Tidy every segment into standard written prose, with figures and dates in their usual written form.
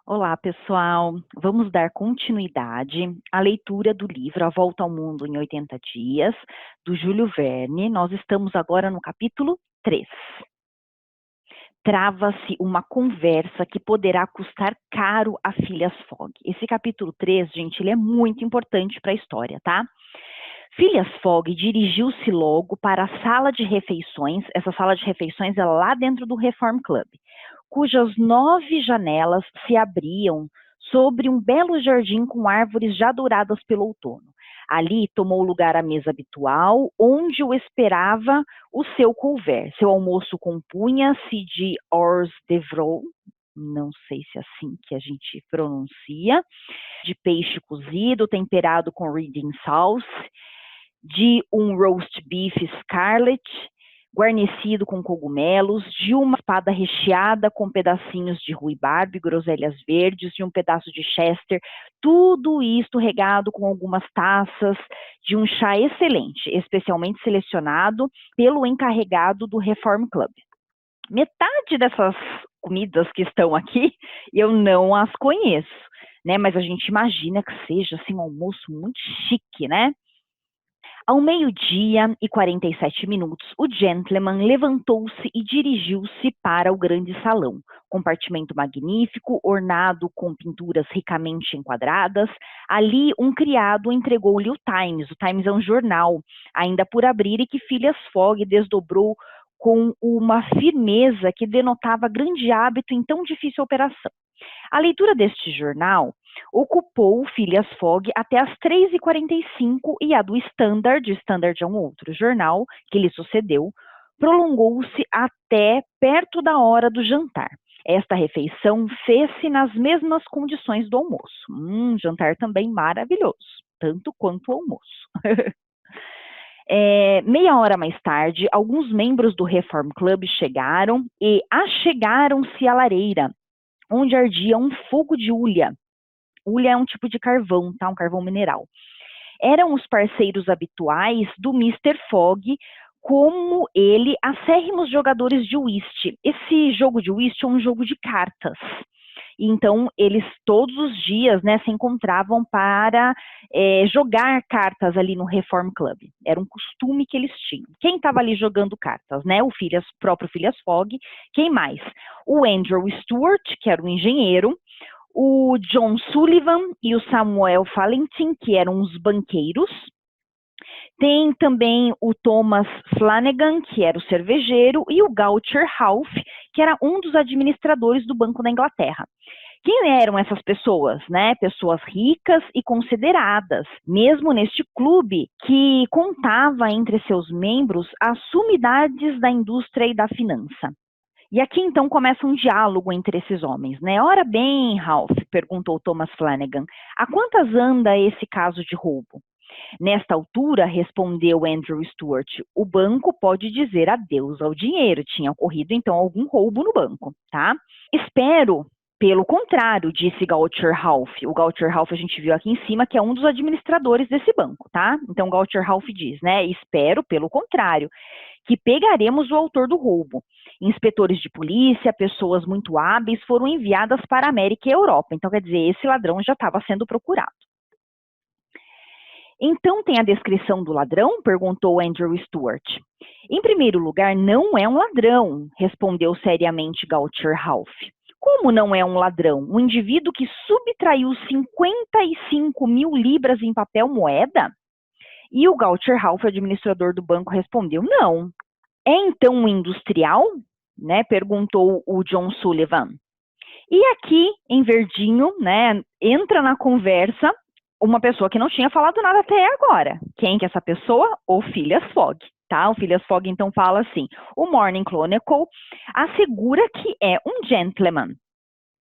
Olá, pessoal. Vamos dar continuidade à leitura do livro A Volta ao Mundo em 80 Dias, do Júlio Verne. Nós estamos agora no capítulo 3. Trava-se uma conversa que poderá custar caro a Phileas Fogg. Esse capítulo 3, gente, ele é muito importante para a história, tá? Phileas Fogg dirigiu-se logo para a sala de refeições. Essa sala de refeições é lá dentro do Reform Club, cujas 9 janelas se abriam sobre um belo jardim com árvores já douradas pelo outono. Ali tomou lugar a mesa habitual, onde o esperava o seu couvert. Seu almoço compunha-se de hors d'oeuvre, não sei se é assim que a gente pronuncia, de peixe cozido temperado com reading sauce, de um roast beef scarlet, guarnecido com cogumelos, de uma espada recheada com pedacinhos de ruibarbo e groselhas verdes, de um pedaço de chester, tudo isto regado com algumas taças de um chá excelente, especialmente selecionado pelo encarregado do Reform Club. Metade dessas comidas que estão aqui, eu não as conheço, né? Mas a gente imagina que seja assim um almoço muito chique, né? Ao 12h47, o gentleman levantou-se e dirigiu-se para o grande salão. Compartimento magnífico, ornado com pinturas ricamente enquadradas. Ali, um criado entregou-lhe o Times. O Times é um jornal, ainda por abrir, e que Phileas Fogg desdobrou com uma firmeza que denotava grande hábito em tão difícil operação. A leitura deste jornal ocupou Phileas Fogg até as 3h45 e a do Standard, o Standard é um outro jornal que lhe sucedeu, prolongou-se até perto da hora do jantar. Esta refeição fez-se nas mesmas condições do almoço. Jantar também maravilhoso, tanto quanto o almoço. Meia hora mais tarde, alguns membros do Reform Club chegaram e achegaram-se à lareira, onde ardia um fogo de hulha. Hulha é um tipo de carvão, tá? Um carvão mineral. Eram os parceiros habituais do Mr. Fogg, como ele, acérrimos jogadores de whist. Esse jogo de whist é um jogo de cartas. Então, eles todos os dias, né, se encontravam para jogar cartas ali no Reform Club. Era um costume que eles tinham. Quem estava ali jogando cartas, né? O próprio Phileas Fogg. Quem mais? O Andrew Stuart, que era um engenheiro, o John Sullivan e o Samuel Fallentin, que eram os banqueiros. Tem também o Thomas Flanagan, que era o cervejeiro, e o Gaucher Ralph, que era um dos administradores do Banco da Inglaterra. Quem eram essas pessoas, né? Pessoas ricas e consideradas, mesmo neste clube que contava entre seus membros as sumidades da indústria e da finança. E aqui então começa um diálogo entre esses homens, né? Ora bem, Ralph, perguntou Thomas Flanagan, a quantas anda esse caso de roubo? Nesta altura, respondeu Andrew Stuart, o banco pode dizer adeus ao dinheiro. Tinha ocorrido, então, algum roubo no banco, tá? Espero, pelo contrário, disse Gaucher Ralph. O Gaucher Ralph a gente viu aqui em cima, que é um dos administradores desse banco, tá? Então, Gaucher Ralph diz, né? Espero, pelo contrário, que pegaremos o autor do roubo. Inspetores de polícia, pessoas muito hábeis foram enviadas para a América e a Europa. Então, quer dizer, esse ladrão já estava sendo procurado. Então tem a descrição do ladrão? Perguntou Andrew Stuart. Em primeiro lugar, não é um ladrão, respondeu seriamente Gaucher Ralph. Como não é um ladrão? Um indivíduo que subtraiu 55 mil libras em papel moeda? E o Gaucher Ralph, administrador do banco, respondeu, não. É então um industrial? Né? Perguntou o John Sullivan. E aqui, em verdinho, né, entra na conversa uma pessoa que não tinha falado nada até agora. Quem que é essa pessoa? O Phileas Fogg, tá? O Phileas Fogg, então, fala assim, o Morning Chronicle assegura que é um gentleman.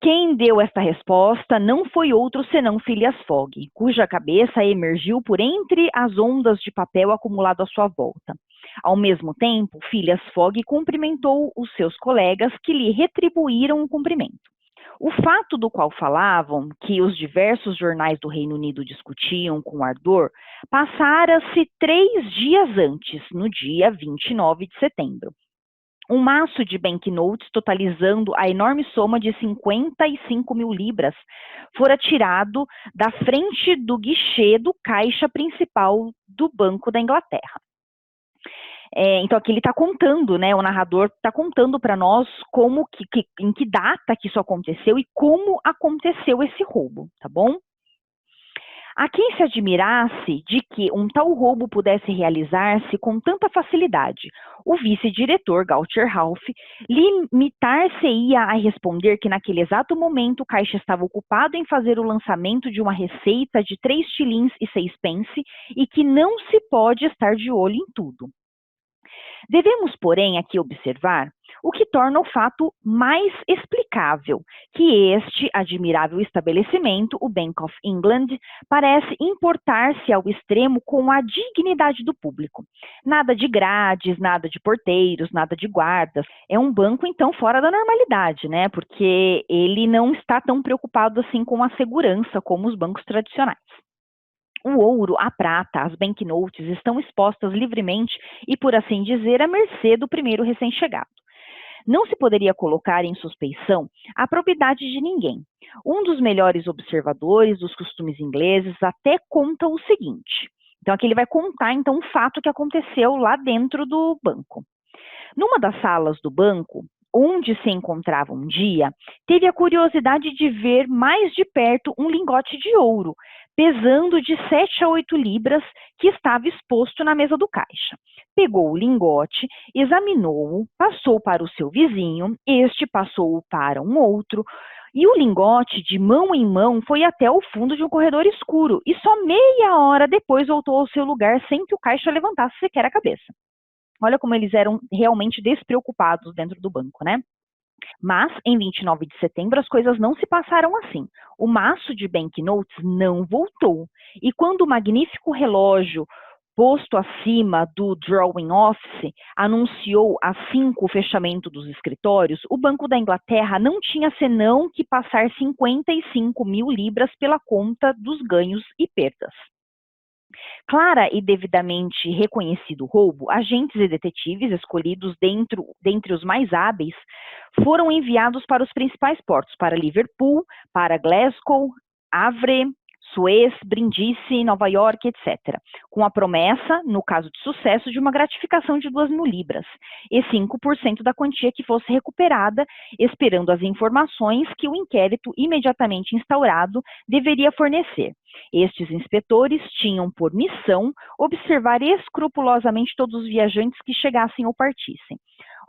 Quem deu esta resposta não foi outro senão Phileas Fogg, cuja cabeça emergiu por entre as ondas de papel acumulado à sua volta. Ao mesmo tempo, Phileas Fogg cumprimentou os seus colegas que lhe retribuíram o cumprimento. O fato do qual falavam, que os diversos jornais do Reino Unido discutiam com ardor, passara-se 3 dias antes, no dia 29 de setembro. Um maço de banknotes, totalizando a enorme soma de 55 mil libras, fora tirado da frente do guichê do caixa principal do Banco da Inglaterra. Então aqui ele está contando, né? O narrador está contando para nós em que data que isso aconteceu e como aconteceu esse roubo, tá bom? A quem se admirasse de que um tal roubo pudesse realizar-se com tanta facilidade, o vice-diretor Gaucher Ralph limitar-se-ia a responder que naquele exato momento o caixa estava ocupado em fazer o lançamento de uma receita de 3 shillings e 6 pence e que não se pode estar de olho em tudo. Devemos, porém, aqui observar o que torna o fato mais explicável, que este admirável estabelecimento, o Bank of England, parece importar-se ao extremo com a dignidade do público. Nada de grades, nada de porteiros, nada de guardas. É um banco, então, fora da normalidade, né? Porque ele não está tão preocupado assim com a segurança como os bancos tradicionais. O ouro, a prata, as banknotes estão expostas livremente e, por assim dizer, à mercê do primeiro recém-chegado. Não se poderia colocar em suspeição a probidade de ninguém. Um dos melhores observadores dos costumes ingleses até conta o seguinte. Então, aqui ele vai contar, então, um fato que aconteceu lá dentro do banco. Numa das salas do banco, onde se encontrava um dia, teve a curiosidade de ver mais de perto um lingote de ouro, pesando de 7 a 8 libras, que estava exposto na mesa do caixa. Pegou o lingote, examinou-o, passou para o seu vizinho, este passou-o para um outro, e o lingote, de mão em mão, foi até o fundo de um corredor escuro, e só meia hora depois voltou ao seu lugar sem que o caixa levantasse sequer a cabeça. Olha como eles eram realmente despreocupados dentro do banco, né? Mas, em 29 de setembro, as coisas não se passaram assim. O maço de banknotes não voltou. E quando o magnífico relógio posto acima do drawing office anunciou às 5 o fechamento dos escritórios, o Banco da Inglaterra não tinha senão que passar 55 mil libras pela conta dos ganhos e perdas. Clara e devidamente reconhecido o roubo, agentes e detetives escolhidos dentre os mais hábeis foram enviados para os principais portos, para Liverpool, para Glasgow, Havre, Suez, Brindisi, Nova York, etc., com a promessa, no caso de sucesso, de uma gratificação de 2.000 libras e 5% da quantia que fosse recuperada, esperando as informações que o inquérito imediatamente instaurado deveria fornecer. Estes inspetores tinham por missão observar escrupulosamente todos os viajantes que chegassem ou partissem.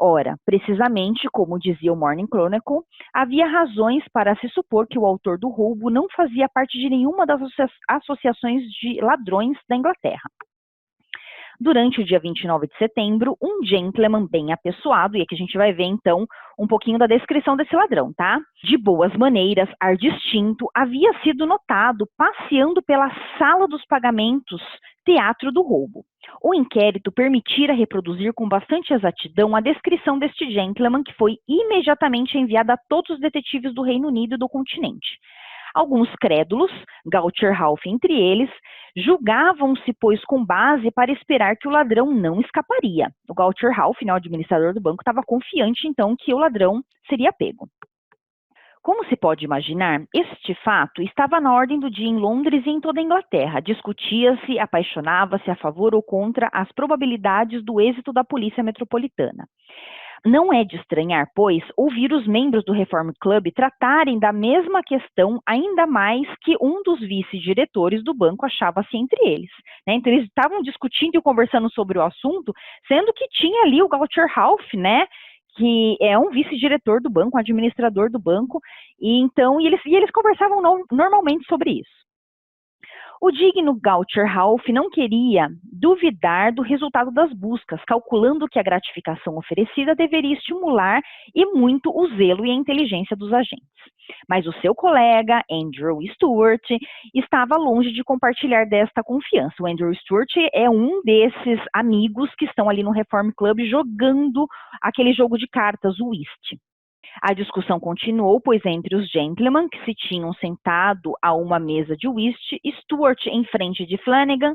Ora, precisamente como dizia o Morning Chronicle, havia razões para se supor que o autor do roubo não fazia parte de nenhuma das associações de ladrões da Inglaterra. Durante o dia 29 de setembro, um gentleman bem apessoado, e aqui a gente vai ver então um pouquinho da descrição desse ladrão, tá? De boas maneiras, ar distinto, havia sido notado passeando pela sala dos pagamentos, teatro do roubo. O inquérito permitira reproduzir com bastante exatidão a descrição deste gentleman, que foi imediatamente enviada a todos os detetives do Reino Unido e do continente. Alguns crédulos, Gaucher Ralph entre eles, julgavam-se, pois, com base para esperar que o ladrão não escaparia. O Gaucher Ralph, né, o administrador do banco, estava confiante, então, que o ladrão seria pego. Como se pode imaginar, este fato estava na ordem do dia em Londres e em toda a Inglaterra. Discutia-se, apaixonava-se a favor ou contra as probabilidades do êxito da polícia metropolitana. Não é de estranhar, pois, ouvir os membros do Reform Club tratarem da mesma questão, ainda mais que um dos vice-diretores do banco achava-se entre eles, né? Então, eles estavam discutindo e conversando sobre o assunto, sendo que tinha ali o Gaucher Ralph, né? Que é um vice-diretor do banco, um administrador do banco, e eles conversavam normalmente sobre isso. O digno Gaucher Ralph não queria duvidar do resultado das buscas, calculando que a gratificação oferecida deveria estimular e muito o zelo e a inteligência dos agentes. Mas o seu colega, Andrew Stuart, estava longe de compartilhar desta confiança. O Andrew Stuart é um desses amigos que estão ali no Reform Club jogando aquele jogo de cartas, o whist. A discussão continuou, pois entre os gentlemen que se tinham sentado a uma mesa de whist, Stuart em frente de Flanagan,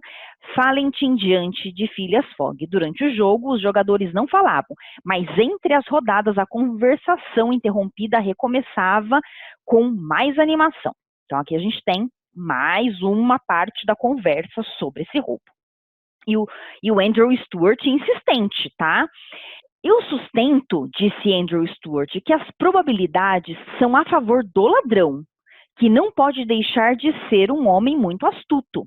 Valentin diante de Phileas Fogg. Durante o jogo, os jogadores não falavam, mas entre as rodadas a conversação interrompida recomeçava com mais animação. Então aqui a gente tem mais uma parte da conversa sobre esse roubo. E o Andrew Stuart insistente, tá? Eu sustento, disse Andrew Stuart, que as probabilidades são a favor do ladrão, que não pode deixar de ser um homem muito astuto.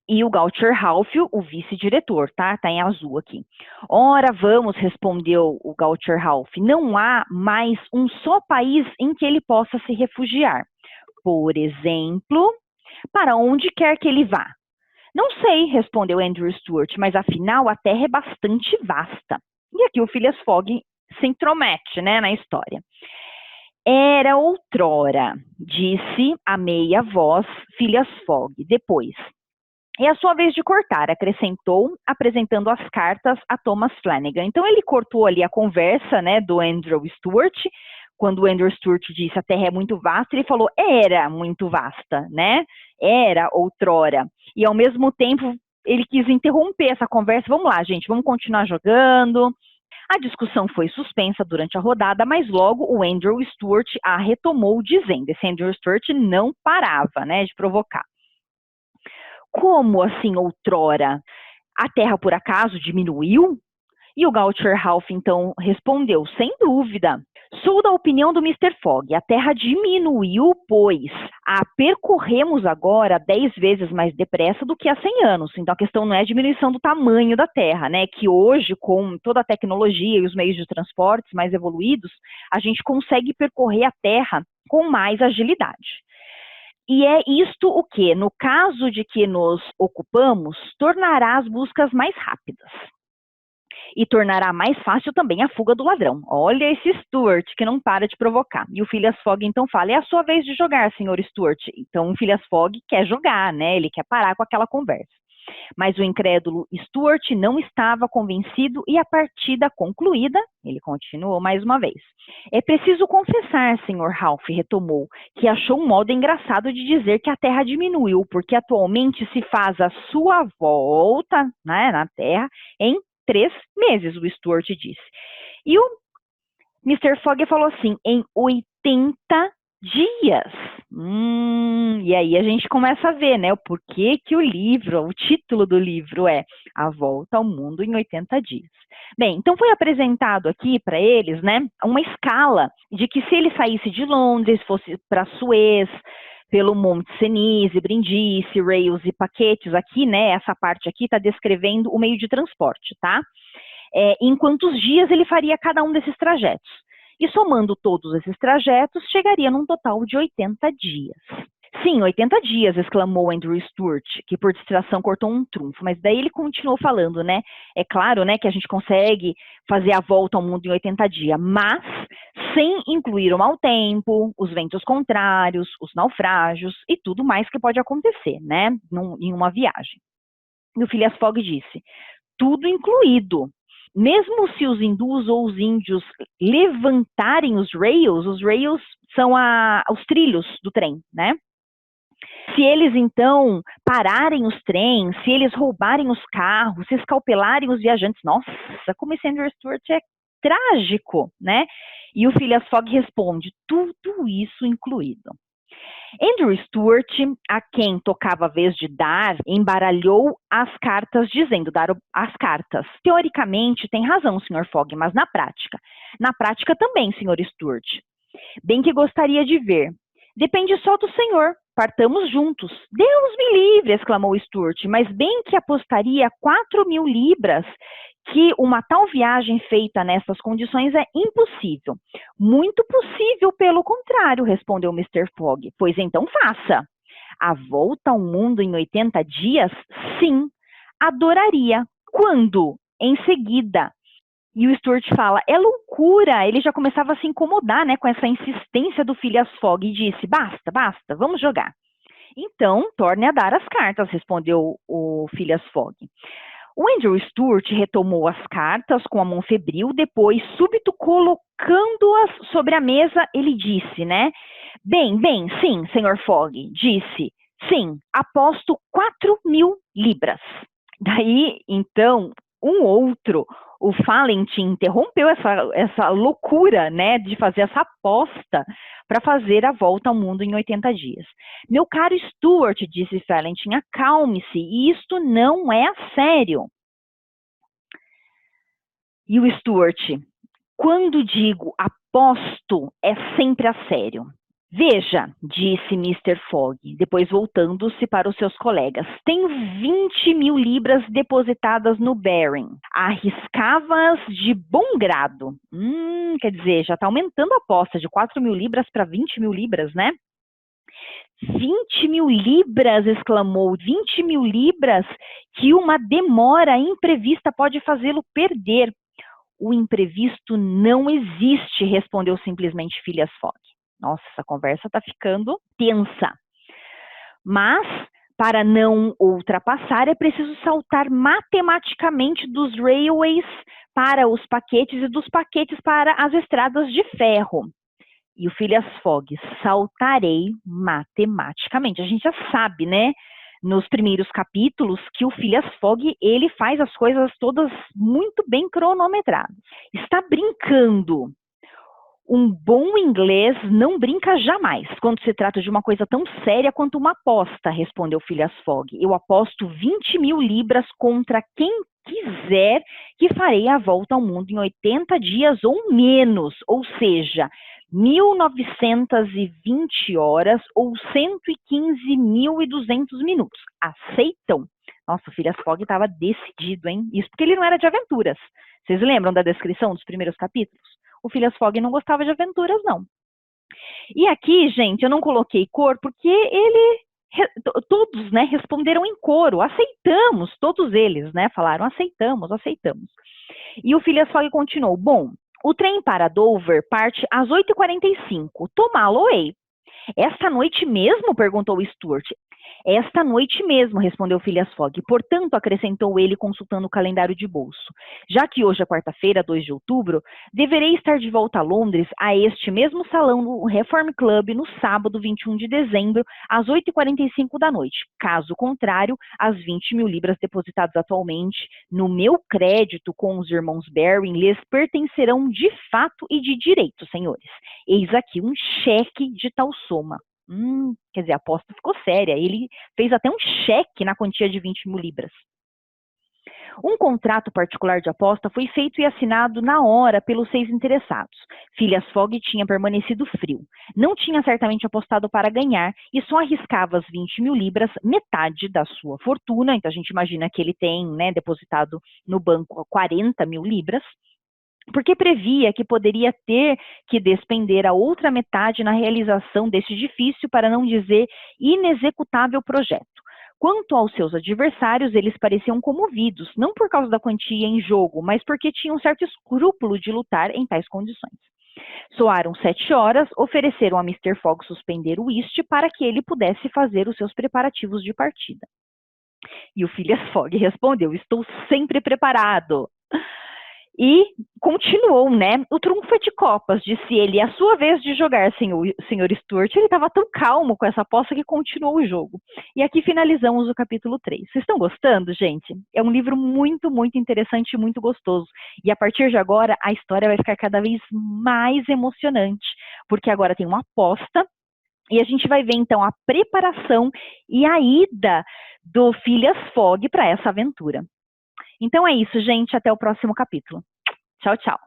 E o Gaucher Ralph, o vice-diretor, tá? Tá em azul aqui. Ora, vamos, respondeu o Gaucher Ralph, não há mais um só país em que ele possa se refugiar. Por exemplo, para onde quer que ele vá? Não sei, respondeu Andrew Stuart, mas afinal a Terra é bastante vasta. E aqui o Phileas Fogg se intromete, né, na história. Era outrora, disse a meia voz Phileas Fogg. Depois, é a sua vez de cortar, acrescentou, apresentando as cartas a Thomas Flanagan. Então ele cortou ali a conversa, né, do Andrew Stuart. Quando o Andrew Stuart disse a Terra é muito vasta, ele falou era muito vasta, né? Era outrora. E ao mesmo tempo ele quis interromper essa conversa. Vamos lá, gente, vamos continuar jogando. A discussão foi suspensa durante a rodada, mas logo o Andrew Stuart a retomou, dizendo, esse Andrew Stuart não parava, né, de provocar. Como assim outrora? A Terra, por acaso, diminuiu? E o Gaucher Ralph, então, respondeu, sem dúvida. Sou da opinião do Mr. Fogg. A Terra diminuiu, pois a percorremos agora 10 vezes mais depressa do que há 100 anos. Então, a questão não é a diminuição do tamanho da Terra, né? Que hoje, com toda a tecnologia e os meios de transportes mais evoluídos, a gente consegue percorrer a Terra com mais agilidade. E é isto o que, no caso de que nos ocupamos, tornará as buscas mais rápidas. E tornará mais fácil também a fuga do ladrão. Olha esse Stuart que não para de provocar. E o Phileas Fogg então fala, é a sua vez de jogar, senhor Stuart. Então o Phileas Fogg quer jogar, né? Ele quer parar com aquela conversa. Mas o incrédulo Stuart não estava convencido e a partida concluída, ele continuou mais uma vez. É preciso confessar, senhor Ralph, retomou, que achou um modo engraçado de dizer que a Terra diminuiu, porque atualmente se faz a sua volta, né, na Terra em 3 meses, o Stuart disse. E o Mr. Fogg falou assim, em 80 dias. E aí a gente começa a ver, né, o porquê que o título do livro é A Volta ao Mundo em 80 Dias. Bem, então foi apresentado aqui para eles, né, uma escala de que se ele saísse de Londres, fosse para Suez, pelo Monte Cenis, Brindisi, Rails e Paquetes, aqui, né, essa parte aqui está descrevendo o meio de transporte, tá? Em quantos dias ele faria cada um desses trajetos. E somando todos esses trajetos, chegaria num total de 80 dias. Sim, 80 dias, exclamou Andrew Stuart, que por distração cortou um trunfo, mas daí ele continuou falando, né? É claro, né, que a gente consegue fazer a volta ao mundo em 80 dias, mas sem incluir o mau tempo, os ventos contrários, os naufrágios e tudo mais que pode acontecer, né, em uma viagem. E o Phileas Fogg disse, tudo incluído. Mesmo se os hindus ou os índios levantarem os rails são os trilhos do trem, né? Se eles, então, pararem os trens, se eles roubarem os carros, se escalpelarem os viajantes, nossa, como esse Andrew Stuart é trágico, né? E o Phileas Fogg responde, tudo isso incluído. Andrew Stuart, a quem tocava a vez de dar, embaralhou as cartas, dizendo, dar as cartas. Teoricamente, tem razão, Sr. Fogg, mas na prática também, Sr. Stuart. Bem que gostaria de ver. Depende só do senhor. Partamos juntos. Deus me livre, exclamou Stuart, mas bem que apostaria 4.000 libras que uma tal viagem feita nessas condições é impossível. Muito possível, pelo contrário, respondeu Mr. Fogg. Pois então faça. A volta ao mundo em 80 dias? Sim. Adoraria. Quando? Em seguida. E o Stuart fala, é loucura. Ele já começava a se incomodar, né, com essa insistência do Phileas Fogg e disse, basta, vamos jogar. Então, torne a dar as cartas, respondeu o Phileas Fogg. O Andrew Stuart retomou as cartas com a mão febril, depois, súbito, colocando-as sobre a mesa, ele disse, né? Bem, sim, Sr. Fogg, disse. Sim, aposto 4.000 libras. Daí, então, um outro, o Fallentin, interrompeu essa loucura, né, de fazer essa aposta para fazer a volta ao mundo em 80 dias. Meu caro Stuart, disse Fallentin, acalme-se, isto não é a sério. E o Stuart, quando digo aposto, é sempre a sério. Veja, disse Mr. Fogg, depois voltando-se para os seus colegas, tenho 20.000 libras depositadas no Baring. Arriscava-as de bom grado. Quer dizer, já está aumentando a aposta de 4.000 libras para 20.000 libras, né? 20.000 libras, exclamou, 20.000 libras que uma demora imprevista pode fazê-lo perder. O imprevisto não existe, respondeu simplesmente Phileas Fogg. Nossa, essa conversa está ficando tensa. Mas, para não ultrapassar, é preciso saltar matematicamente dos railways para os paquetes e dos paquetes para as estradas de ferro. E o Phileas Fogg, saltarei matematicamente. A gente já sabe, né, nos primeiros capítulos, que o Phileas Fogg, ele faz as coisas todas muito bem cronometradas. Está brincando. Um bom inglês não brinca jamais quando se trata de uma coisa tão séria quanto uma aposta, respondeu Phileas Fogg. Eu aposto 20.000 libras contra quem quiser que farei a volta ao mundo em 80 dias ou menos, ou seja, 1.920 horas ou 115.200 minutos. Aceitam? Nossa, o Phileas Fogg estava decidido, hein? Isso porque ele não era de aventuras. Vocês lembram da descrição dos primeiros capítulos? O Phileas Fogg não gostava de aventuras, não. E aqui, gente, eu não coloquei cor porque todos, né, responderam em coro. Aceitamos, todos eles, né, falaram aceitamos. E o Phileas Fogg continuou. Bom, o trem para Dover parte às 8h45. Tomá-lo-ei. Esta noite mesmo? Perguntou Stuart. Esta noite mesmo, respondeu Phileas Fogg. Portanto, acrescentou ele, consultando o calendário de bolso, já que hoje é quarta-feira, 2 de outubro, deverei estar de volta a Londres, a este mesmo salão do Reform Club, no sábado, 21 de dezembro, às 8h45 da noite. Caso contrário, as 20.000 libras depositadas atualmente no meu crédito com os irmãos Baring lhes pertencerão de fato e de direito, senhores. Eis aqui um cheque de tal soma. Quer dizer, a aposta ficou séria. Ele fez até um cheque na quantia de 20.000 libras. Um contrato particular de aposta foi feito e assinado na hora pelos 6 interessados. Phileas Fogg tinha permanecido frio. Não tinha certamente apostado para ganhar e só arriscava as 20.000 libras, metade da sua fortuna. Então a gente imagina que ele tem, né, depositado no banco 40.000 libras. Porque previa que poderia ter que despender a outra metade na realização deste difícil, para não dizer inexecutável projeto. Quanto aos seus adversários, eles pareciam comovidos, não por causa da quantia em jogo, mas porque tinham certo escrúpulo de lutar em tais condições. Soaram 7 horas, ofereceram a Mr. Fogg suspender o whist para que ele pudesse fazer os seus preparativos de partida. E o Phileas Fogg respondeu, estou sempre preparado. E continuou, né? O trunfo é de copas, disse ele. A sua vez de jogar, senhor Stuart. Ele estava tão calmo com essa aposta que continuou o jogo. E aqui finalizamos o capítulo 3. Vocês estão gostando, gente? É um livro muito, muito interessante e muito gostoso. E a partir de agora, a história vai ficar cada vez mais emocionante. Porque agora tem uma aposta. E a gente vai ver, então, a preparação e a ida do Phileas Fogg para essa aventura. Então é isso, gente. Até o próximo capítulo. Tchau, tchau.